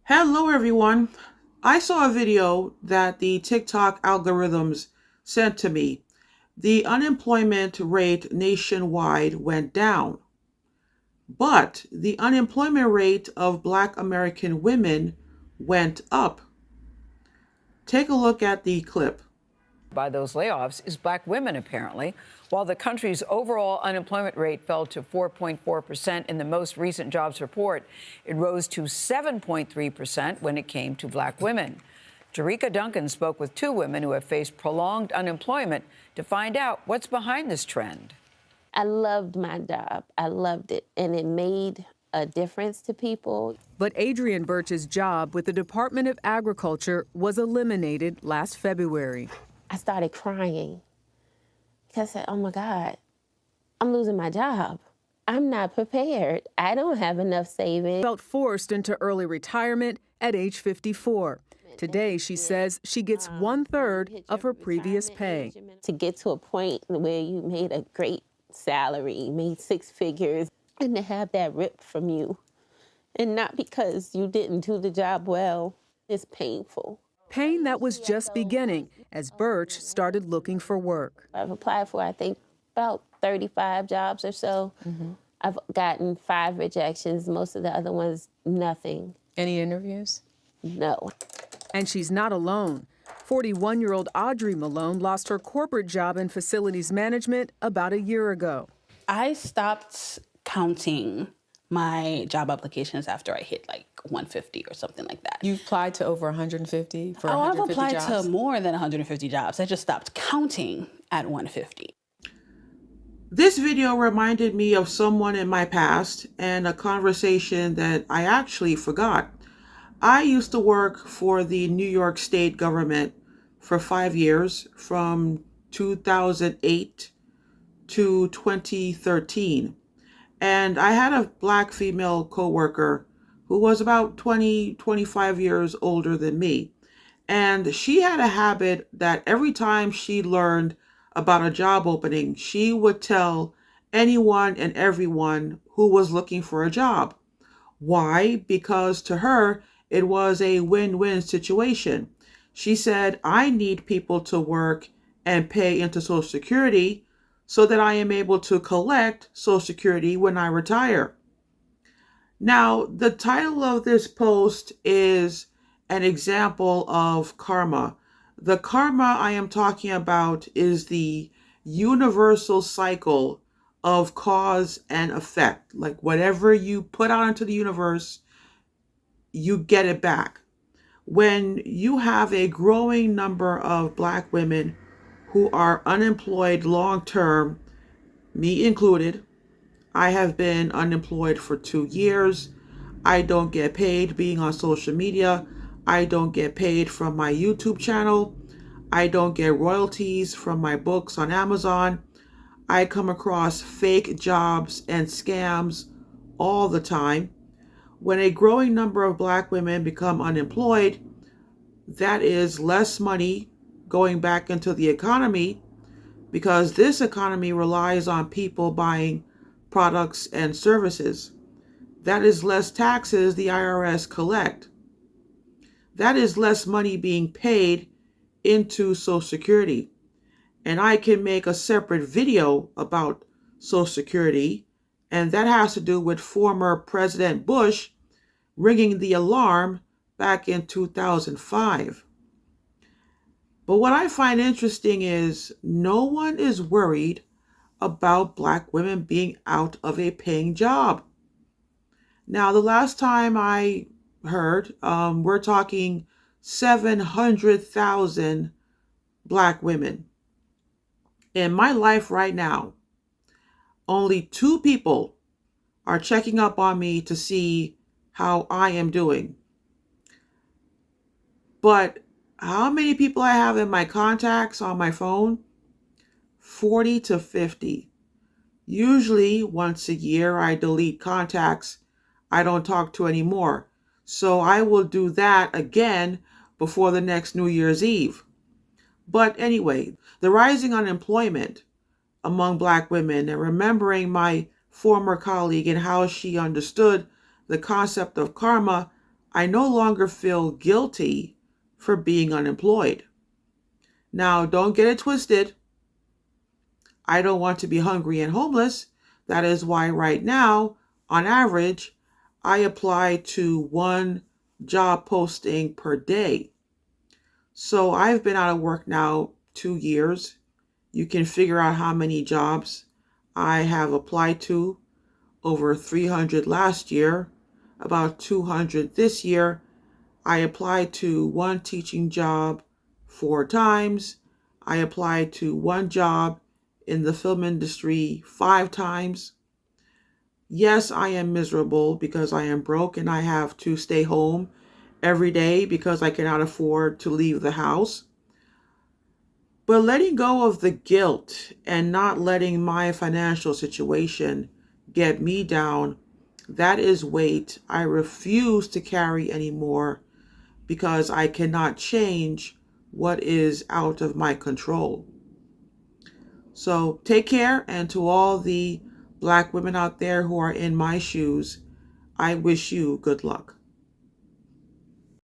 Hello, everyone. I saw a video that the TikTok algorithms sent to me. The unemployment rate nationwide went down, but the unemployment rate of Black American women went up. Take a look at the clip. By those layoffs is black women, apparently. While the country's overall unemployment rate fell to 4.4% in the most recent jobs report, it rose to 7.3% when it came to black women. Jerika Duncan spoke with two women who have faced prolonged unemployment to find out what's behind this trend. I loved my job. I loved it, and it made a difference to people. But Adrienne Birch's job with the Department of Agriculture was eliminated last February. I started crying because I said, oh my God, I'm losing my job. I'm not prepared. I don't have enough savings. Felt forced into early retirement at age 54. Today, she says she gets 1/3 of her previous pay. To get to a point where you made a great salary, made six figures, and to have that ripped from you, and not because you didn't do the job well, is painful. Pain that was just beginning as Birch started looking for work. I've applied for, I think, about 35 jobs or so. I've gotten 5 rejections. Most of the other ones, nothing. Any interviews? No. And she's not alone. 41-year-old Audrey Malone lost her corporate job in facilities management about a year ago. I stopped counting my job applications after I hit like 150 or something like that. You've applied to over 150 for I've 150 applied jobs? to more than 150 jobs. I just stopped counting at 150. This video reminded me of someone in my past and a conversation that I actually forgot. I used to work for the New York State government for 5 years, from 2008 to 2013. And I had a Black female coworker who was about 20, 25 years older than me. And she had a habit that every time she learned about a job opening, she would tell anyone and everyone who was looking for a job. Why? Because to her, it was a win-win situation. She said, I need people to work and pay into Social Security so that I am able to collect Social Security when I retire. Now, the title of this post is an example of karma. The karma I am talking about is the universal cycle of cause and effect. Like whatever you put out into the universe, you get it back. When you have a growing number of Black women who are unemployed long term, me included, I have been unemployed for 2 years. I don't get paid being on social media. I don't get paid from my YouTube channel. I don't get royalties from my books on Amazon. I come across fake jobs and scams all the time. When a growing number of Black women become unemployed, that is less money going back into the economy, because this economy relies on people buying products and services. That is less taxes the IRS collect. That is less money being paid into Social Security. And I can make a separate video about Social Security, and that has to do with former President Bush ringing the alarm back in 2005. But what I find interesting is no one is worried about Black women being out of a paying job. Now, the last time I heard, we're talking 700,000 Black women. In my life right now, only 2 people are checking up on me to see how I am doing. But how many people I have in my contacts on my phone? 40 to 50. Usually once a year I delete contacts I don't talk to anymore. So I will do that again before the next New Year's Eve. But anyway, the rising unemployment among Black women, and remembering my former colleague and how she understood the concept of karma, I no longer feel guilty for being unemployed. Now, don't get it twisted. I don't want to be hungry and homeless. That is why right now, on average, I apply to one job posting per day. So I've been out of work now 2 years. You can figure out how many jobs I have applied to. Over 300 last year, about 200 this year. I applied to one teaching job 4 times. I applied to one job in the film industry 5 times. Yes, I am miserable because I am broke and I have to stay home every day because I cannot afford to leave the house. But letting go of the guilt and not letting my financial situation get me down, that is weight I refuse to carry anymore because I cannot change what is out of my control. So take care, and to all the Black women out there who are in my shoes, I wish you good luck.